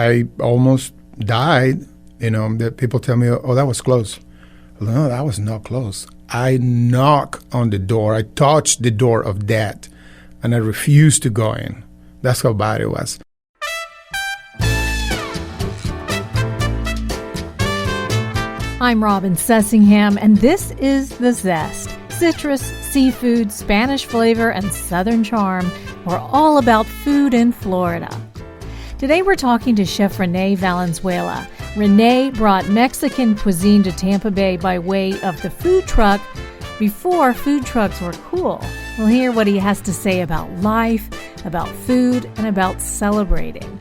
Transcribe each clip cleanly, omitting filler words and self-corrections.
I almost died. That people tell me, oh, that was close. No, that was not close. I knock on the door. I touched the door of death, and I refused to go in. That's how bad it was. I'm Robin Sussingham, and this is The Zest. Citrus, seafood, Spanish flavor, and Southern charm. We're all about food in Florida. Today we're talking to Chef Rene Valenzuela. Rene brought Mexican cuisine to Tampa Bay by way of the food truck before food trucks were cool. We'll hear what he has to say about life, about food, and about celebrating.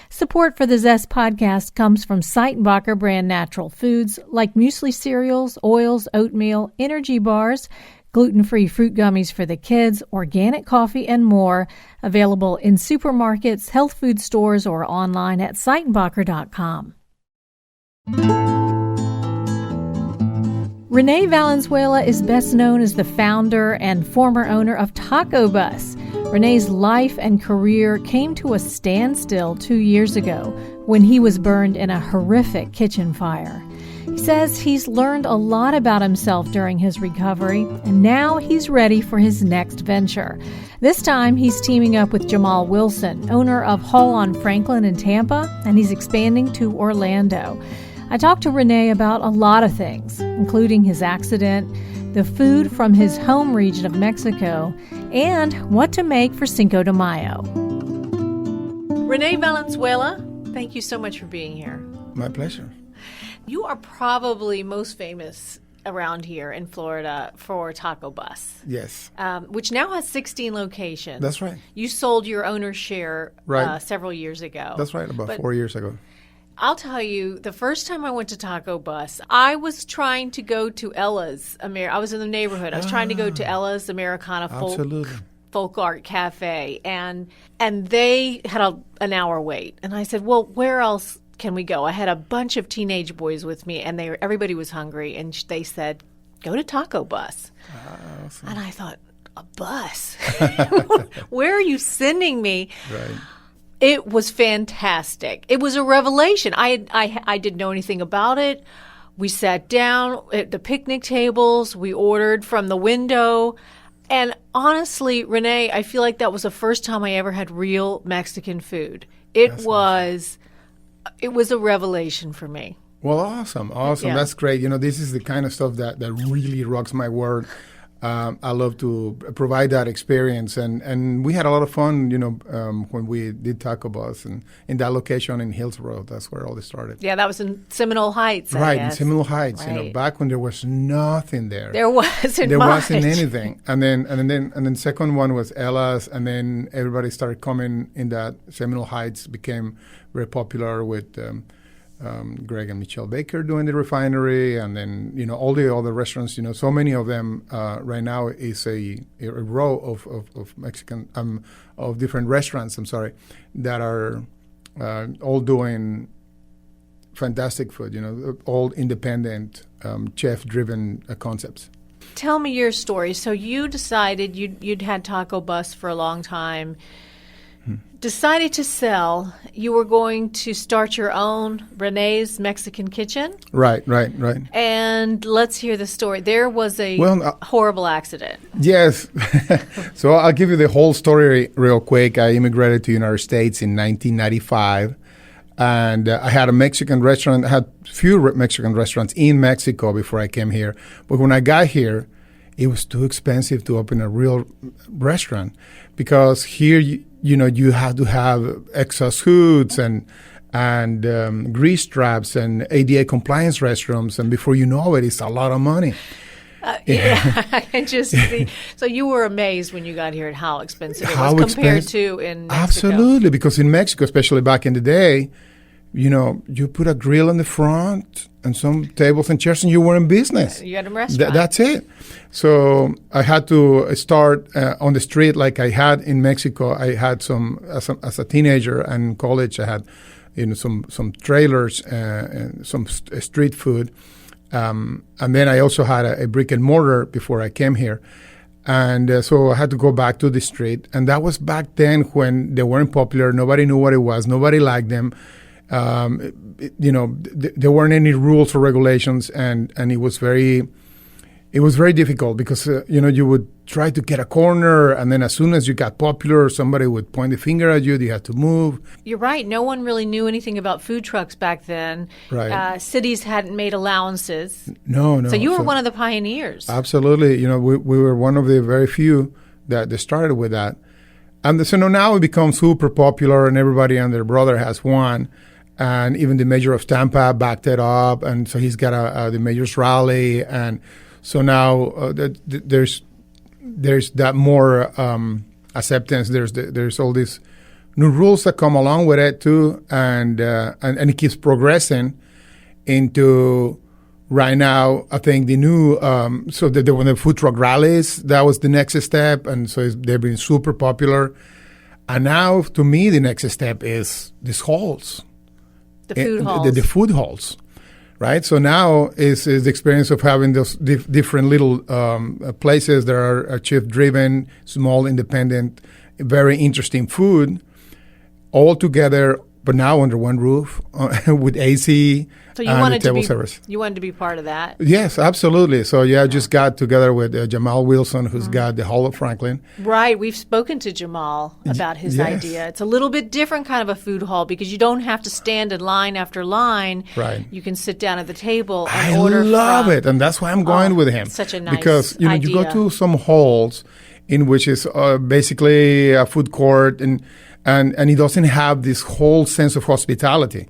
Support for the Zest podcast comes from Seitenbacher brand natural foods like muesli cereals, oils, oatmeal, energy bars, gluten-free fruit gummies for the kids, organic coffee, and more. Available in supermarkets, health food stores, or online at Seitenbacher.com. Rene Valenzuela is best known as the founder and former owner of Taco Bus. Rene's life and career came to a standstill 2 years ago when he was burned in a horrific kitchen fire. He says he's learned a lot about himself during his recovery, and now he's ready for his next venture. This time, he's teaming up with Jamal Wilson, owner of Hall on Franklin in Tampa, and he's expanding to Orlando. I talked to Rene about a lot of things, including his accident, the food from his home region of Mexico, and what to make for Cinco de Mayo. Rene Valenzuela, thank you so much for being here. My pleasure. You are probably most famous around here in Florida for Taco Bus. Yes. Which now has 16 locations. That's right. You sold your owner's share several years ago. That's right, about 4 years ago. I'll tell you, the first time I went to Taco Bus, I was trying to go to Ella's. I was in the neighborhood. I was trying to go to Ella's Americana Folk Art Cafe, and they had an hour wait. And I said, well, where else can we go? I had a bunch of teenage boys with me, and everybody was hungry, and they said, go to Taco Bus. Awesome. And I thought, a bus? Where are you sending me? Right. It was fantastic. It was a revelation. I didn't know anything about it. We sat down at the picnic tables. We ordered from the window. And honestly, Rene, I feel like that was the first time I ever had real Mexican food. It was a revelation for me. Well, awesome. Yeah. That's great. This is the kind of stuff that really rocks my world. I love to provide that experience, and we had a lot of fun, when we did Taco Bus and in that location in Hillsborough. That's where all this started. Yeah, that was in Seminole Heights. Right, in Seminole Heights. Right. Back when there was nothing there. There wasn't anything. And then second one was Ella's, and then everybody started coming in that. Seminole Heights became very popular with Greg and Michelle Baker doing the refinery, and then all the other restaurants. So many of them right now is a row of Mexican of different restaurants. That are all doing fantastic food. All independent chef-driven concepts. Tell me your story. So you decided you'd had Taco Bus for a long time. Decided to sell. You were going to start your own Rene's Mexican Kitchen. Right. And let's hear the story. There was a horrible accident. Yes. So I'll give you the whole story real quick. I immigrated to the United States in 1995, and I had a Mexican restaurant. I had few Mexican restaurants in Mexico before I came here. But when I got here, it was too expensive to open a real restaurant, because here you have to have exhaust hoods and grease traps and ADA compliance restrooms, and before you know it, it's a lot of money. I can just see. So you were amazed when you got here at how expensive it was compared to in Mexico. Absolutely, because in Mexico, especially back in the day, you put a grill in the front and some tables and chairs, and you were in business. You had a restaurant. That's it. So I had to start on the street like I had in Mexico. I had some as a teenager and college. I had some trailers and some street food, and then I also had a brick and mortar before I came here. And so I had to go back to the street. And that was back then when they weren't popular. Nobody knew what it was. Nobody liked them. There weren't any rules or regulations, and it was very difficult because you would try to get a corner, and then as soon as you got popular, somebody would point the finger at you. You had to move. You're right. No one really knew anything about food trucks back then. Right. Cities hadn't made allowances. No. So you were one of the pioneers. Absolutely. We were one of the very few that started with that. And so now it becomes super popular, and everybody and their brother has one. And even the mayor of Tampa backed it up, and so he's got the mayor's rally, and so now there's that more acceptance. There's all these new rules that come along with it too, and it keeps progressing into right now. I think the new when the food truck rallies, that was the next step, and so they've been super popular. And now, to me, the next step is these halls. The food halls. The food halls, right? So now is the experience of having those different little places that are chef-driven, small, independent, very interesting food, all together, but now under one roof with AC. So and table service. You wanted to be part of that? Yes, absolutely. So I just got together with Jamal Wilson, who's got the Hall of Franklin. Right. We've spoken to Jamal about his idea. It's a little bit different kind of a food hall because you don't have to stand in line after line. Right. You can sit down at the table and order. I love it, and that's why I'm going with him. Such a nice because you idea. go to some halls in which is basically a food court, and it doesn't have this whole sense of hospitality.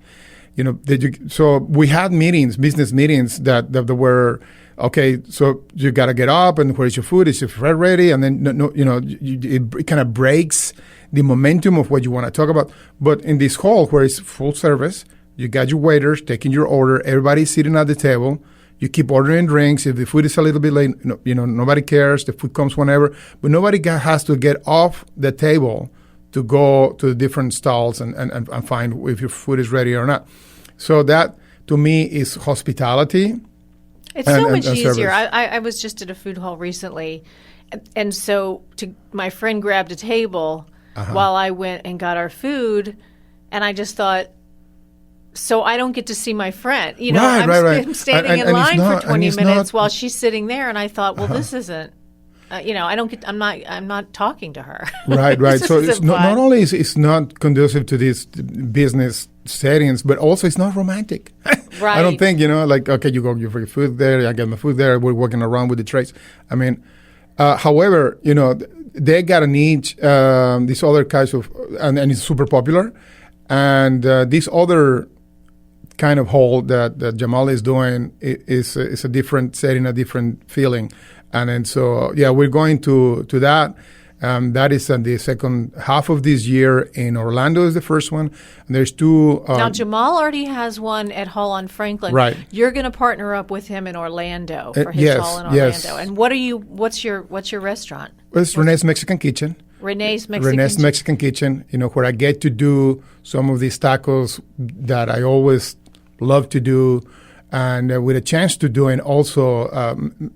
So we had business meetings that were, okay, so you got to get up, and where's your food? Is your food ready? And then, it kind of breaks the momentum of what you want to talk about. But in this hall where it's full service, you got your waiters taking your order, everybody's sitting at the table, you keep ordering drinks. If the food is a little bit late, nobody cares. The food comes whenever. But nobody has to get off the table to go to the different stalls and find if your food is ready or not. So that, to me, is hospitality. It's so much easier. I was just at a food hall recently, and so my friend grabbed a table while I went and got our food, and I just thought, so I don't get to see my friend. I'm standing in line for 20 minutes while she's sitting there, and I thought, well, this isn't. I'm not talking to her. Right. So it's not only is it's not conducive to these business settings, but also it's not romantic. Right. I don't think, okay, you go for your food there, I get my food there, we're walking around with the trays. I mean, however, they got a niche, these other kinds of, and it's super popular. And this other kind of hall that Jamal is doing is a different setting, a different feeling. And then so, we're going to that. That is in the second half of this year. In Orlando is the first one. And there's two. Now, Jamal already has one at Hall on Franklin. Right. You're going to partner up with him in Orlando for his hall in Orlando. Yes. And what's your restaurant? Well, it's Rene's Mexican Kitchen. Rene's Mexican Kitchen, where I get to do some of these tacos that I always love to do. And with a chance to doing also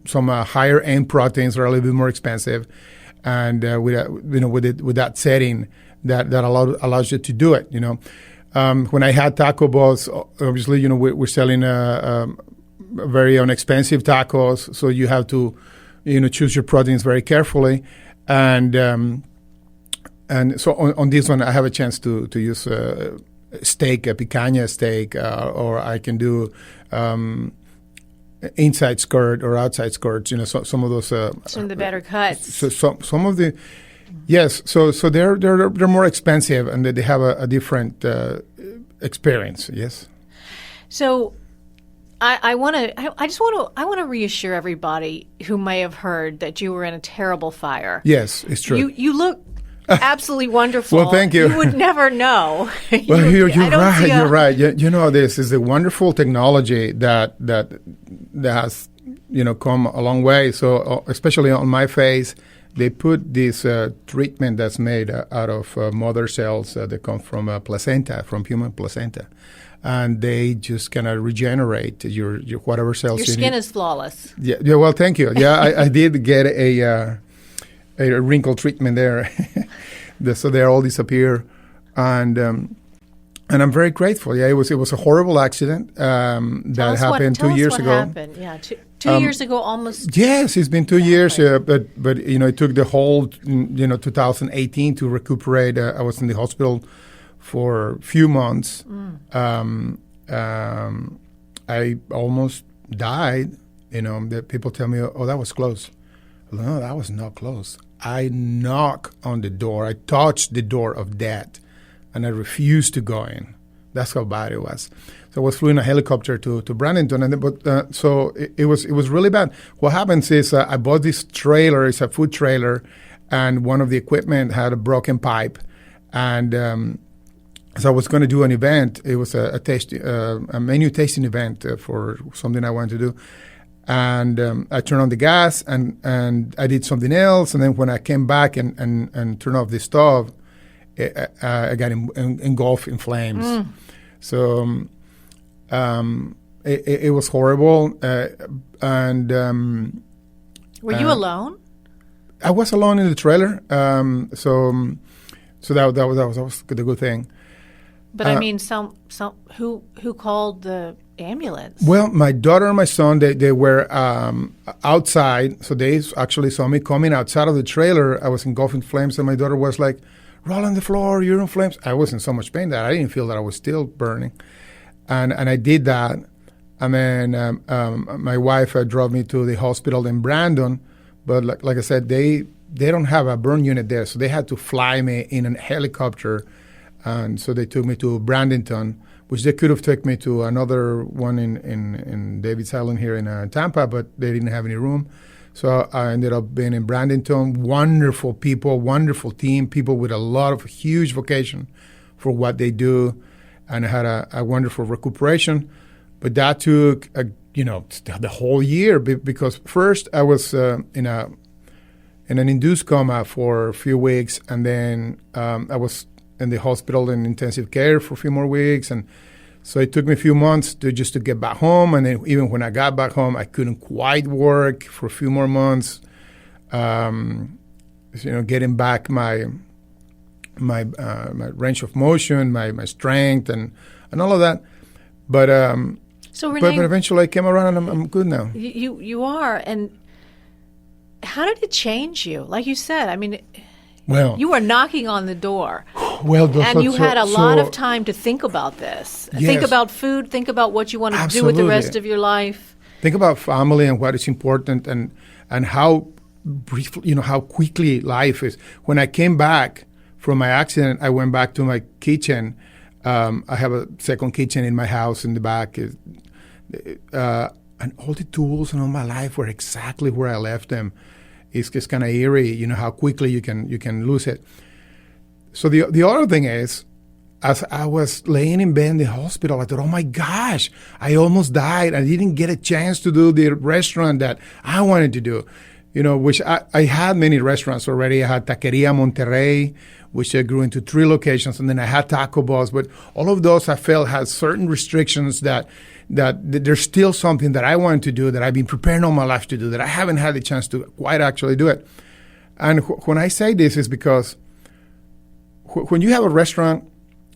some higher end proteins that are a little bit more expensive, and with that setting that allows you to do it. When I had Taco Boss, obviously we're selling very inexpensive tacos, so you have to choose your proteins very carefully, and so on this one I have a chance to use steak, a picanha steak, or I can do inside skirt or outside skirts. Some of those. Some of the better cuts. So some of the, yes. So they're more expensive, and they have a different experience. Yes. So I want to reassure everybody who may have heard that you were in a terrible fire. Yes, it's true. You look absolutely wonderful. Well, thank you. You would never know. Well, you're right. You're right. This is a wonderful technology that has come a long way. So especially on my face, they put this treatment that's made out of mother cells that come from placenta, from human placenta, and they just kind of regenerate your whatever cells. Your skin is flawless. Yeah. Well, thank you. Yeah, I did get a a wrinkle treatment there. So they all disappear, and I'm very grateful. Yeah, it was a horrible accident that happened 2 years ago. What happened? Yeah, two years ago, almost. Yes, it's been 2 years, but it took the whole 2018 to recuperate. I was in the hospital for a few months. I almost died. That people tell me, "Oh, that was close." No, that was not close. I knocked on the door. I touched the door of death, and I refused to go in. That's how bad it was. So I was flew in a helicopter to Bradenton, so it was really bad. What happens is I bought this trailer. It's a food trailer, and one of the equipment had a broken pipe, and so I was going to do an event. It was a menu tasting event for something I wanted to do. And I turned on the gas, and I did something else. And then when I came back and turned off the stove, I got engulfed in flames. So it was horrible. And were you alone? I was alone in the trailer. So that was the good thing. But I mean, who called the ambulance? Well, my daughter and my son, they were outside, so they actually saw me coming outside of the trailer. I was engulfed in flames, and my daughter was like, "Roll on the floor, you're in flames." I was in so much pain that I didn't feel that I was still burning, and I did that. And then my wife drove me to the hospital in Brandon, but like I said, they don't have a burn unit there, so they had to fly me in a helicopter. And so they took me to Bradenton, which they could have taken me to another one in Davis Island here in Tampa, but they didn't have any room. So I ended up being in Bradenton. Wonderful people, wonderful team, people with a lot of huge vocation for what they do, and I had a wonderful recuperation. But that took the whole year because first I was in an induced coma for a few weeks, and then I was in the hospital in intensive care for a few more weeks, and so it took me a few months to get back home. And then even when I got back home, I couldn't quite work for a few more months. Getting back my range of motion, my strength, and all of that. But so René, but eventually I came around, and I'm good now. You are, and how did it change you? Like you said, I mean. Well, you were knocking on the door. Well, and you had a lot of time to think about this. Yes. Think about food. Think about what you want to do with the rest of your life. Think about family and what is important, and how briefly, how quickly life is. When I came back from my accident, I went back to my kitchen. I have a second kitchen in my house in the back, and all the tools and all my life were exactly where I left them. It's just kind of eerie, how quickly you can lose it. So the other thing is, as I was laying in bed in the hospital, I thought, oh my gosh, I almost died. I didn't get a chance to do the restaurant that I wanted to do, which I had many restaurants already. I had Taqueria Monterey, which grew into 3 locations, and then I had Taco Bus. But all of those I felt had certain restrictions that there's still something that I wanted to do, that I've been preparing all my life to do, that I haven't had the chance to quite actually do it. And when I say this is because when you have a restaurant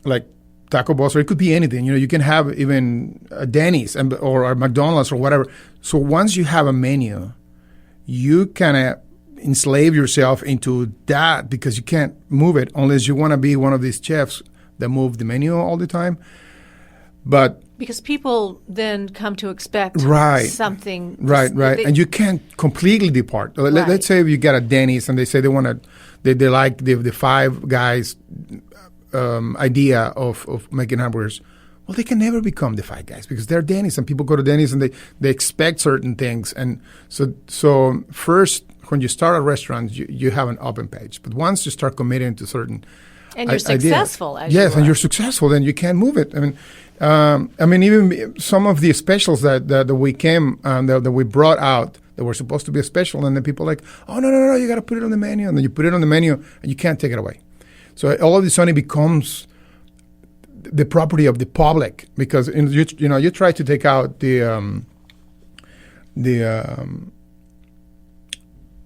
like Taco Bus, or it could be anything, you can have even a Denny's or a McDonald's or whatever. So once you have a menu, you kind of enslave yourself into that because you can't move it unless you want to be one of these chefs that move the menu all the time. But because people then come to expect something. Right. And you can't completely depart. Right. Let's say you get a Denny's and they say they like the Five Guys idea of making hamburgers. Well, they can never become the Five Guys because they're Denny's, and people go to Denny's and they expect certain things. And so first, when you start a restaurant, you have an open page. But once you start committing to certain and you're successful, ideas, and you're successful, then you can't move it. I mean, even some of the specials that we that we brought out that were supposed to be a special, and then people are like, oh no, you got to put it on the menu, and then you put it on the menu, and you can't take it away. So all of a sudden, it becomes the property of the public because you try to take out the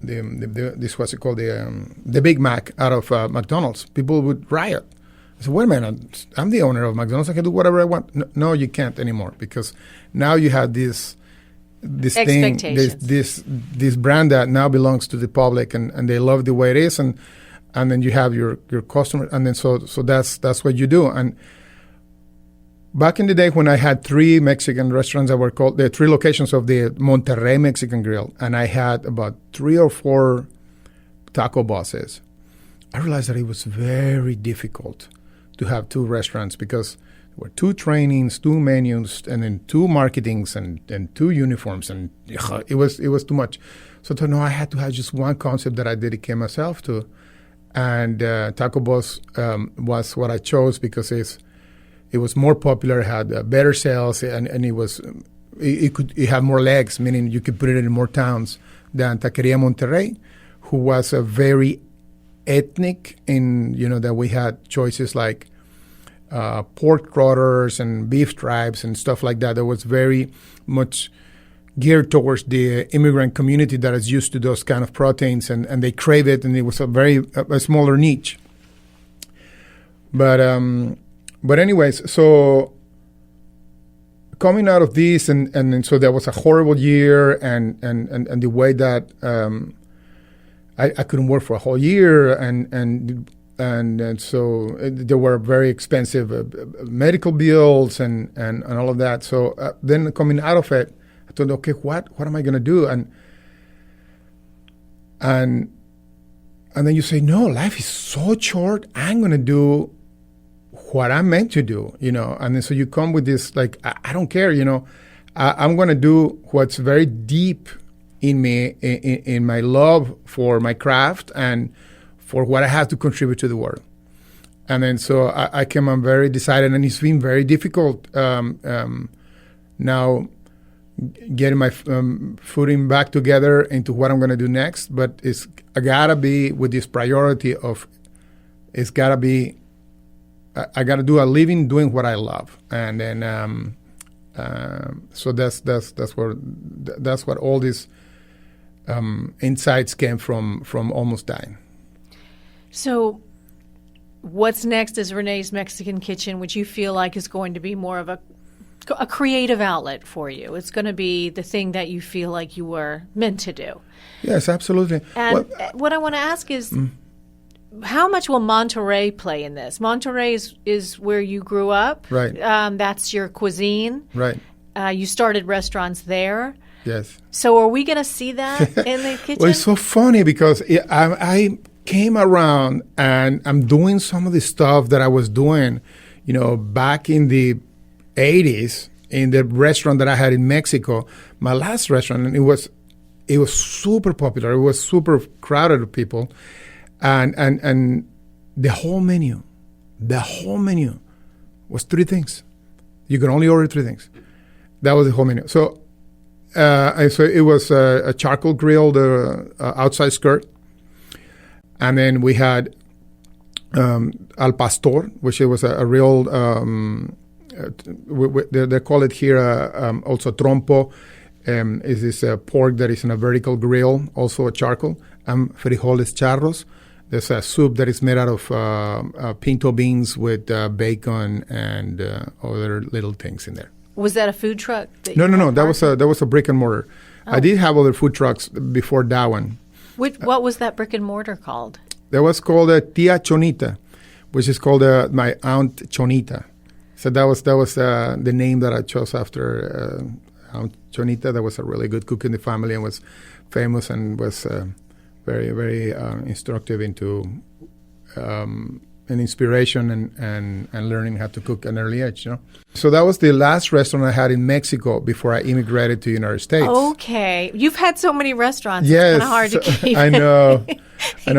this what's it called, the Big Mac out of McDonald's, people would riot. I said, wait a minute, I'm the owner of McDonald's. I can do whatever I want. No, you can't anymore, because now you have this thing, this brand that now belongs to the public, and they love the way it is, and then you have your customer, and then so that's what you do. And back in the day when I had 3 Mexican restaurants that were called, the 3 locations of the Monterey Mexican Grill, and I had about 3 or 4 taco bosses, I realized that it was very difficult to have 2 restaurants, because there were 2 trainings, 2 menus, and then 2 marketings, and 2 uniforms, and it was too much. So I thought, no, I had to have just one concept that I dedicate myself to, and Taco Boss was what I chose, because it was more popular, had better sales, and it could have more legs, meaning you could put it in more towns than Taqueria Monterrey, who was a very ethnic in, that we had choices like pork crawlers and beef stripes and stuff like that. That was very much geared towards the immigrant community that is used to those kind of proteins, and they crave it, and it was a smaller niche. But anyways, so coming out of this, and so there was a horrible year, and the way that I couldn't work for a whole year, and so there were very expensive medical bills and all of that. So then coming out of it, I thought, okay, what am I going to do? And then you say, no, life is so short. I'm going to do what I'm meant to do, And then so you come with this, like, I don't care, I'm going to do what's very deep in me, in my love for my craft and for what I have to contribute to the world. And then so I came on very decided, and it's been very difficult now getting my footing back together into what I'm going to do next. But I got to be with this priority of, I got to do a living doing what I love. And then so that's what all these insights came from almost dying. So what's next is Rene's Mexican Kitchen, which you feel like is going to be more of a creative outlet for you. It's going to be the thing that you feel like you were meant to do. Yes, absolutely. And what I want to ask is, how much will Monterey play in this? Monterey is where you grew up. Right. That's your cuisine. Right. You started restaurants there. Yes. So are we going to see that in the kitchen? Well, it's so funny because I came around and I'm doing some of the stuff that I was doing, back in the 80s in the restaurant that I had in Mexico, my last restaurant, and it was super popular. It was super crowded with people, and the whole menu was 3 things. You could only order 3 things. That was the whole menu. So it was a charcoal grilled outside skirt, and then we had al pastor, which was a real. They call it here also trompo. Is this pork that is in a vertical grill, also a charcoal, and frijoles charros. There's a soup that is made out of pinto beans with bacon and other little things in there. Was that a food truck? No. That was a brick and mortar. Oh. I did have other food trucks before that one. What was that brick and mortar called? That was called Tia Chonita, which is called my Aunt Chonita. So that was the name that I chose after Aunt Chonita. That was a really good cook in the family and was famous and was very, very instructive into an inspiration and learning how to cook at an early age. So that was the last restaurant I had in Mexico before I immigrated to the United States. Okay. You've had so many restaurants. Yes. It's kind of hard to keep. I know.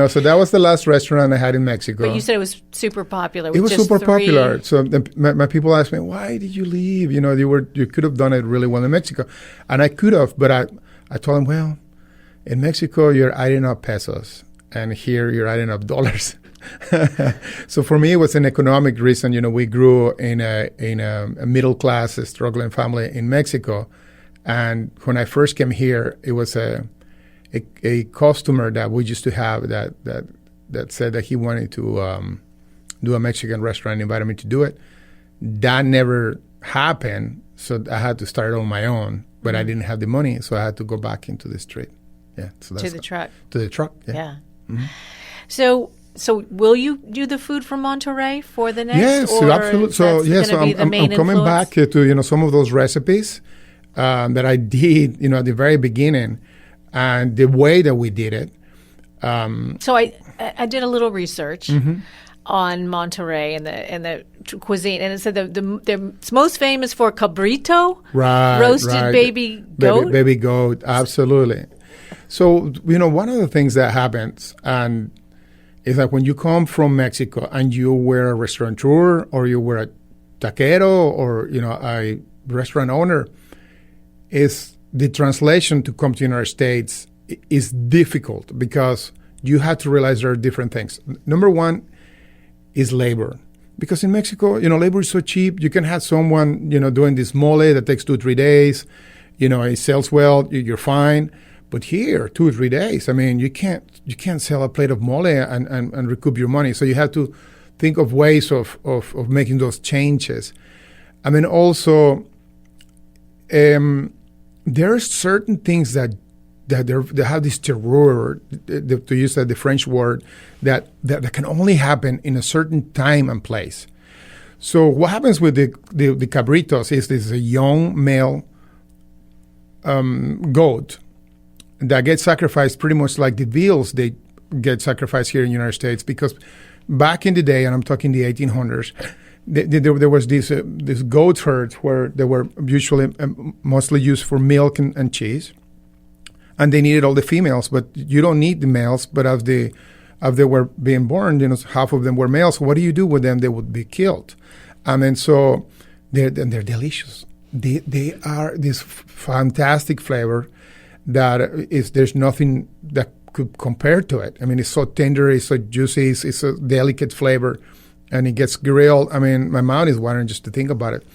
So that was the last restaurant I had in Mexico. But you said it was super popular. It was super popular. So my people asked me, why did you leave? You could have done it really well in Mexico. And I could have, but I told them, well, in Mexico, you're adding up pesos. And here, you're adding up dollars. So for me, it was an economic reason. We grew in a middle class, struggling family in Mexico, and when I first came here, it was a customer that we used to have that said that he wanted to do a Mexican restaurant, invited me to do it. That never happened, so I had to start on my own, but I didn't have the money, so I had to go back into the street. Yeah, so that's to the truck. To the truck, yeah. Yeah. Mm-hmm. So will you do the food from Monterey for the next? Yes, or absolutely. So yes, so I'm coming back to some of those recipes that I did at the very beginning, and the way that we did it. So I did a little research on Monterey and the cuisine, and it said it's most famous for cabrito, roasted baby goat. Baby goat, absolutely. So one of the things that happens and is that when you come from Mexico and you were a restaurateur or you were a taquero or a restaurant owner, is the translation to come to the United States is difficult because you have to realize there are different things. Number one is labor. Because in Mexico, labor is so cheap. You can have someone, doing this mole that takes 2-3 days. It sells well, you're fine. But here, 2 or 3 days, I mean, you can't sell a plate of mole and recoup your money. So you have to think of ways of making those changes. I mean, also, there are certain things that have this terroir, to use the French word, that can only happen in a certain time and place. So what happens with the cabritos is this is a young male goat that gets sacrificed pretty much like the veals they get sacrificed here in the United States, because back in the day, and I'm talking the 1800s, there was this goat herds where they were usually mostly used for milk and cheese, and they needed all the females, but you don't need the males. But as they were being born, half of them were males. So what do you do with them? They would be killed, and then so they're delicious. They are this fantastic flavor that there's nothing that could compare to it. I mean, it's so tender, it's so juicy, it's a delicate flavor, and it gets grilled. I mean, my mouth is watering just to think about it.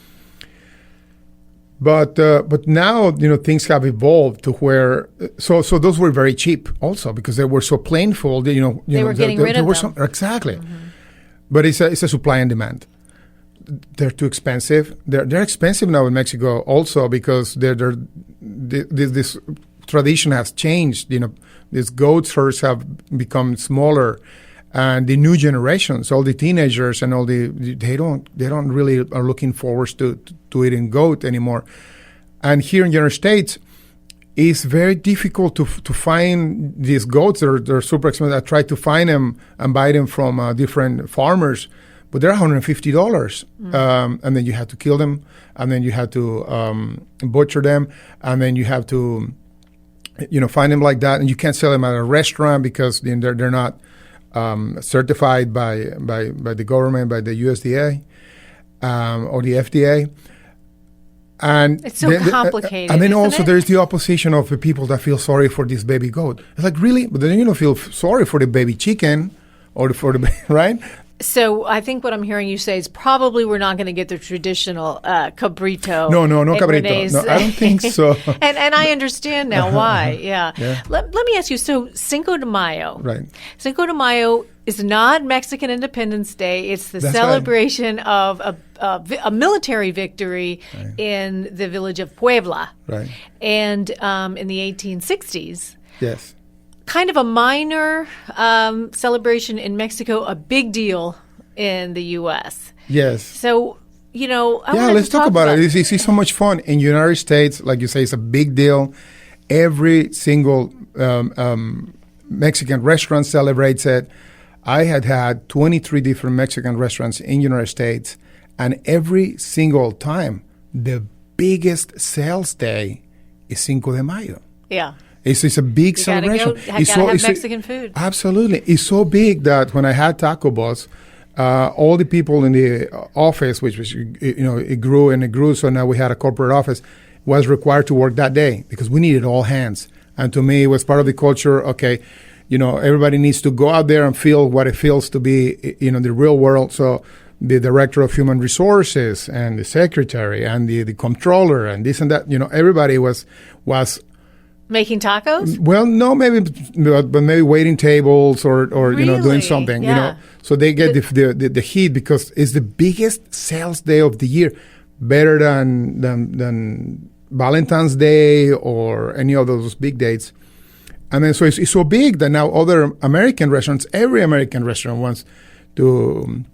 But now, things have evolved to where, so those were very cheap also because they were so plentiful. They were getting rid of them. Exactly. Mm-hmm. But it's a supply and demand. They're too expensive. They're expensive now in Mexico also because this tradition has changed. These goat herds have become smaller, and the new generations, all the teenagers and all they don't really are looking forward to eating goat anymore. And here in the United States, it's very difficult to find these goats. They're super expensive. I tried to find them and buy them from different farmers, but they're $150. And then you have to kill them, and then you have to butcher them, and then you have to find them like that, and you can't sell them at a restaurant because they're not certified by the government, by the USDA or the FDA. And it's so complicated. And then also there's the opposition of the people that feel sorry for this baby goat. It's like, really? But then you don't feel sorry for the baby chicken or for the right? So I think what I'm hearing you say is probably we're not going to get the traditional cabrito. No cabrito. Rene's. No, I don't think so. and I understand now why. Yeah. Let me ask you. So Cinco de Mayo. Right. Cinco de Mayo is not Mexican Independence Day. It's the celebration of a military victory in the village of Puebla. Right. And in the 1860s. Yes. Kind of a minor celebration in Mexico, a big deal in the U.S. Yes. So, let's talk about it. It's so much fun. In the United States, like you say, it's a big deal. Every single Mexican restaurant celebrates it. I had 23 different Mexican restaurants in the United States, and every single time, the biggest sales day is Cinco de Mayo. Yeah. It's a big celebration. You gotta have Mexican food. Absolutely. It's so big that when I had Taco Bus, all the people in the office, which was, it grew and it grew, so now we had a corporate office, was required to work that day because we needed all hands. And to me, it was part of the culture, okay, everybody needs to go out there and feel what it feels to be, the real world. So the director of human resources and the secretary and the controller and this and that, everybody was Making tacos? Well, no, maybe, but maybe waiting tables or doing Really? something, Yeah. So they get the heat because it's the biggest sales day of the year, better than Valentine's Day or any of those big dates. And then so it's so big that now other American restaurants, every American restaurant wants to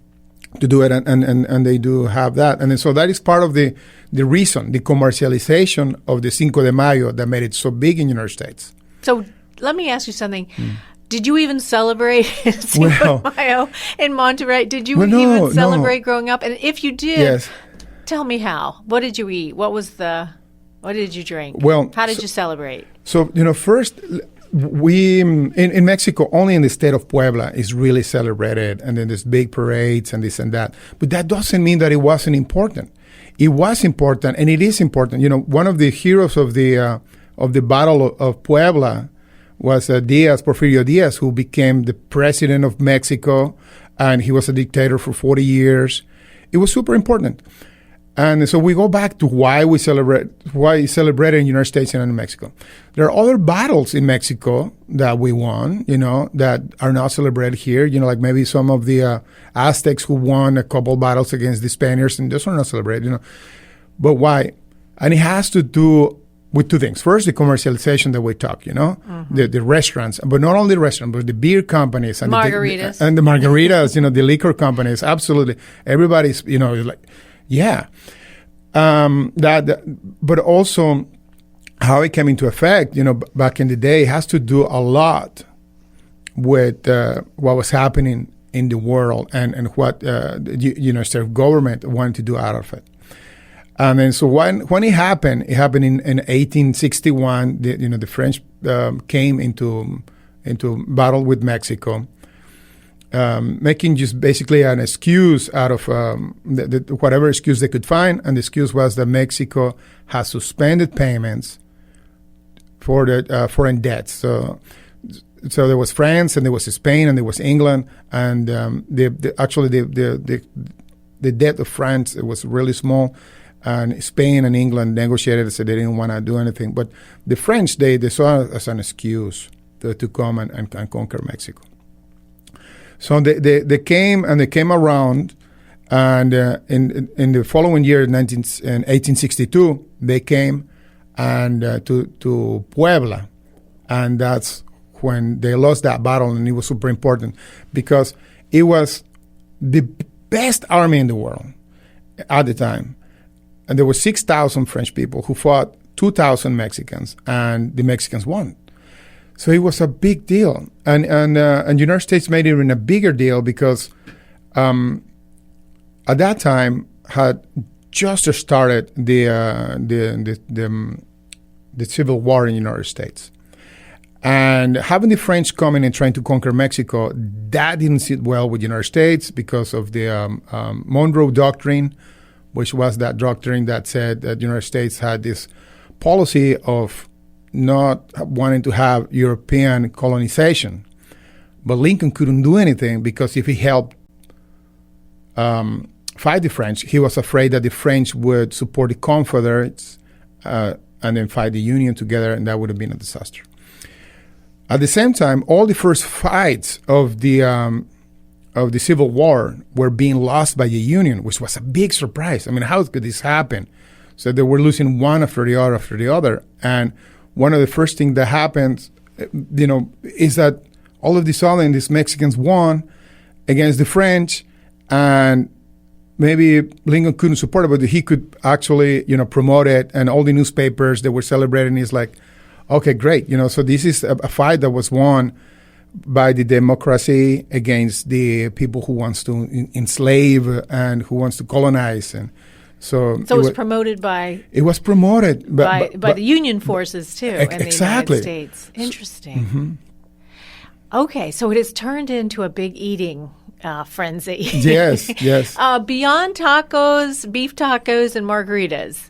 do it, and they do have that. And then so that is part of the reason, the commercialization of the Cinco de Mayo that made it so big in the United States. So let me ask you something. Did you even celebrate Cinco de Mayo in Monterey? Did you even celebrate growing up? And if you did, yes. Tell me how. What did you eat? What did you drink? Well, how did you celebrate? So, first, we in Mexico, only in the state of Puebla is really celebrated, and then there's big parades and this and that. But that doesn't mean that it wasn't important. It was important, and it is important. One of the heroes of the Battle of Puebla was Porfirio Diaz, who became the president of Mexico, and he was a dictator for 40 years. It was super important. And so we go back to why celebrated in the United States and in Mexico. There are other battles in Mexico that we won, that are not celebrated here. Like maybe some of the Aztecs who won a couple battles against the Spaniards, and those are not celebrated, But why? And it has to do with two things. First, the commercialization that we talk, the restaurants, but not only the restaurants, but the beer companies and margaritas. The margaritas, the liquor companies. Absolutely. Everybody's, like, yeah. But also how it came into effect, back in the day has to do a lot with what was happening in the world and what the government wanted to do out of it. And then so when it happened in 1861. The French came into battle with Mexico. Making just basically an excuse out of whatever excuse they could find, and the excuse was that Mexico has suspended payments for the foreign debts. So there was France, and there was Spain, and there was England, and the debt of France was really small, and Spain and England negotiated, so they didn't want to do anything. But the French they saw it as an excuse to come and conquer Mexico. So they came around, and in the following year, in 1862, they came and to Puebla, and that's when they lost that battle, and it was super important because it was the best army in the world at the time, and there were 6,000 French people who fought 2,000 Mexicans, and the Mexicans won. So it was a big deal, and the United States made it even a bigger deal because at that time had just started the Civil War in the United States, and having the French coming and trying to conquer Mexico, that didn't sit well with the United States because of the Monroe Doctrine, which was that doctrine that said that the United States had this policy of not wanting to have European colonization. But Lincoln couldn't do anything because if he helped fight the French, he was afraid that the French would support the Confederates and then fight the Union together, and that would have been a disaster. At the same time, all the first fights of the Civil War were being lost by the Union, which was a big surprise. I mean, how could this happen? So they were losing one after the other. And one of the first things that happens, is that all of a sudden these Mexicans won against the French, and maybe Lincoln couldn't support it, but he could actually, promote it, and all the newspapers that were celebrating is like, okay, great. So this is a fight that was won by the democracy against the people who wants to enslave and who wants to colonize. And so it was promoted by... It was promoted by the Union forces, too, in exactly. the United States. Interesting. Mm-hmm. Okay, so it has turned into a big eating frenzy. Yes. Beyond tacos, beef tacos, and margaritas,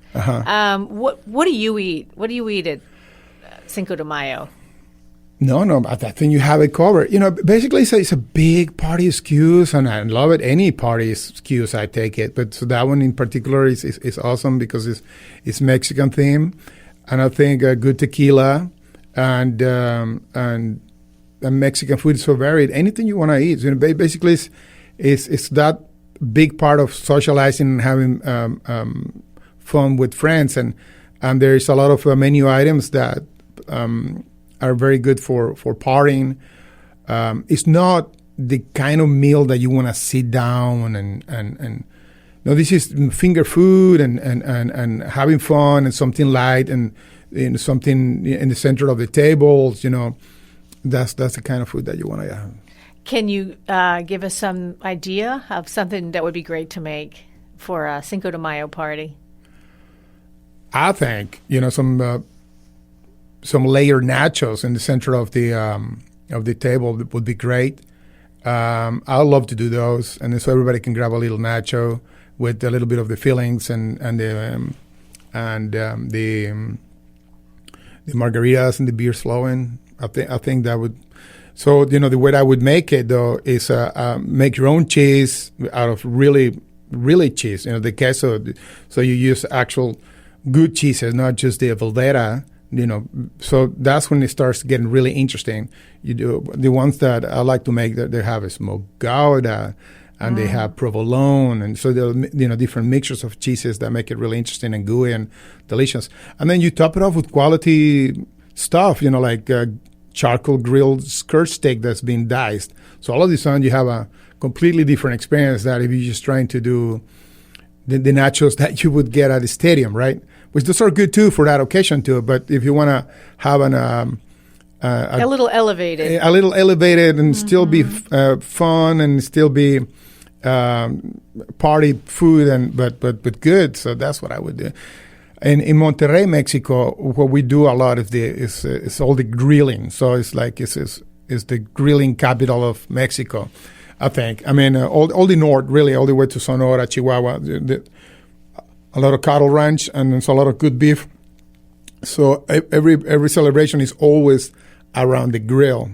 what do you eat? What do you eat at Cinco de Mayo? No, I think you have it covered. Basically it's a big party excuse, and I love it. Any party excuse, I take it. But so that one in particular is awesome because it's Mexican theme, and I think good tequila and Mexican food is so varied. Anything you want to eat, basically, it's that big part of socializing and having fun with friends, and there is a lot of menu items that are very good for partying. It's not the kind of meal that you want to sit down and no, this is finger food and having fun and something light and something in the center of the tables. That's the kind of food that you want to have. Can you give us some idea of something that would be great to make for a Cinco de Mayo party? I think some layered nachos in the center of the table would be great. I love to do those, and so everybody can grab a little nacho with a little bit of the fillings and the margaritas and the beer flowing. I think that would. So the way I would make it though is make your own cheese out of really cheese. The queso. So you use actual good cheeses, not just the Velveeta. So that's when it starts getting really interesting. You do the ones that I like to make that they have a smoked Gouda, and they have provolone, and so there are different mixtures of cheeses that make it really interesting and gooey and delicious. And then you top it off with quality stuff, like charcoal grilled skirt steak that's been diced. So all of a sudden you have a completely different experience that if you're just trying to do the nachos that you would get at the stadium, right? Which those are good too for that occasion too. But if you want to have a little elevated, and still be fun and still be party food but good. So that's what I would do. And in Monterey, Mexico, what we do a lot is all the grilling. So it's like it's the grilling capital of Mexico, I think. I mean, all the north, really, all the way to Sonora, Chihuahua. A lot of cattle ranch, and there's a lot of good beef. So every celebration is always around the grill.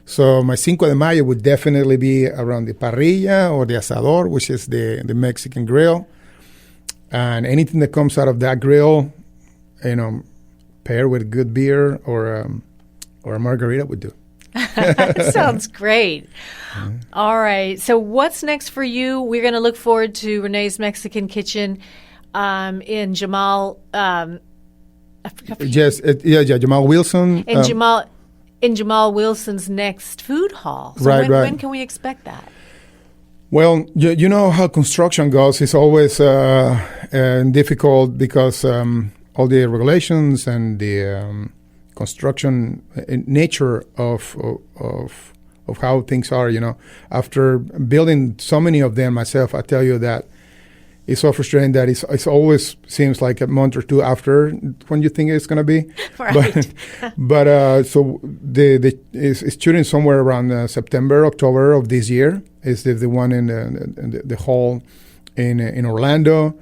So my Cinco de Mayo would definitely be around the parrilla or the asador, which is the Mexican grill. And anything that comes out of that grill, pair with good beer or a margarita would do. Sounds great. Mm-hmm. All right. So what's next for you? We're going to look forward to Rene's Mexican Kitchen in Jamal. Jamal Wilson. In Jamal Wilson's next food hall. So right. When can we expect that? Well, you know how construction goes. It's always difficult because all the regulations and the construction nature of how things are. After building so many of them myself, I tell you that it's so frustrating that it's always seems like a month or two after when you think it's going to be. Right. But so it's shooting somewhere around September, October of this year. Is the one in the hall in Orlando,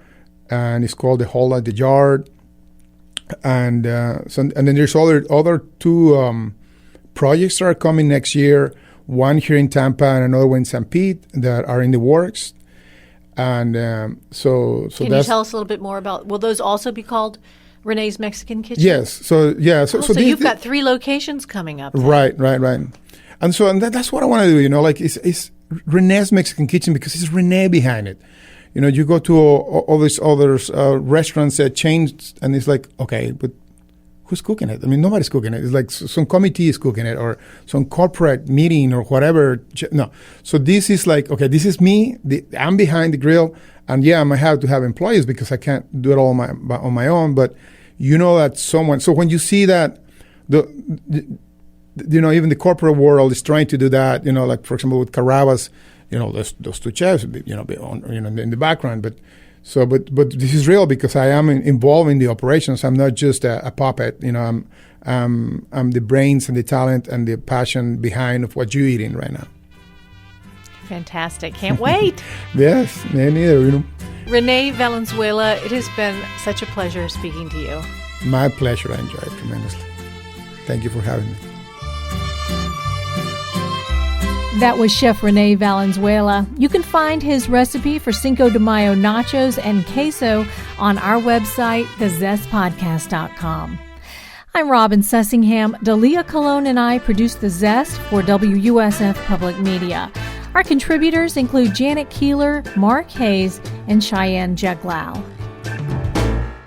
and it's called the Hall at the Yard. And and then there's other two projects that are coming next year. One here in Tampa and another one in St. Pete that are in the works. And so can you tell us a little bit more about? Will those also be called Rene's Mexican Kitchen? Yes. So you've got 3 locations coming up. Then. Right. And so that's what I want to do. It's Rene's Mexican Kitchen because it's Rene behind it. You go to all these other restaurants that changed, and it's like, okay, but who's cooking it? I mean, nobody's cooking it. It's like some committee is cooking it or some corporate meeting or whatever. No. So this is like, okay, this is me. I'm behind the grill. And I might have to have employees because I can't do it all on my own. But that someone, so when you see that, even the corporate world is trying to do that, like, for example, with Carrabba's, those two chefs, in the background. But this is real because I am involved in the operations. I'm not just a puppet. I'm the brains and the talent and the passion behind of what you're eating right now. Fantastic! Can't wait. Yes, me neither. Rene Valenzuela, it has been such a pleasure speaking to you. My pleasure. I enjoyed it tremendously. Thank you for having me. That was Chef Rene Valenzuela. You can find his recipe for Cinco de Mayo nachos and queso on our website, thezestpodcast.com. I'm Robin Sussingham. Dalia Colon and I produce the Zest for WUSF Public Media. Our contributors include Janet Keeler, Mark Hayes, and Cheyenne Jeglal.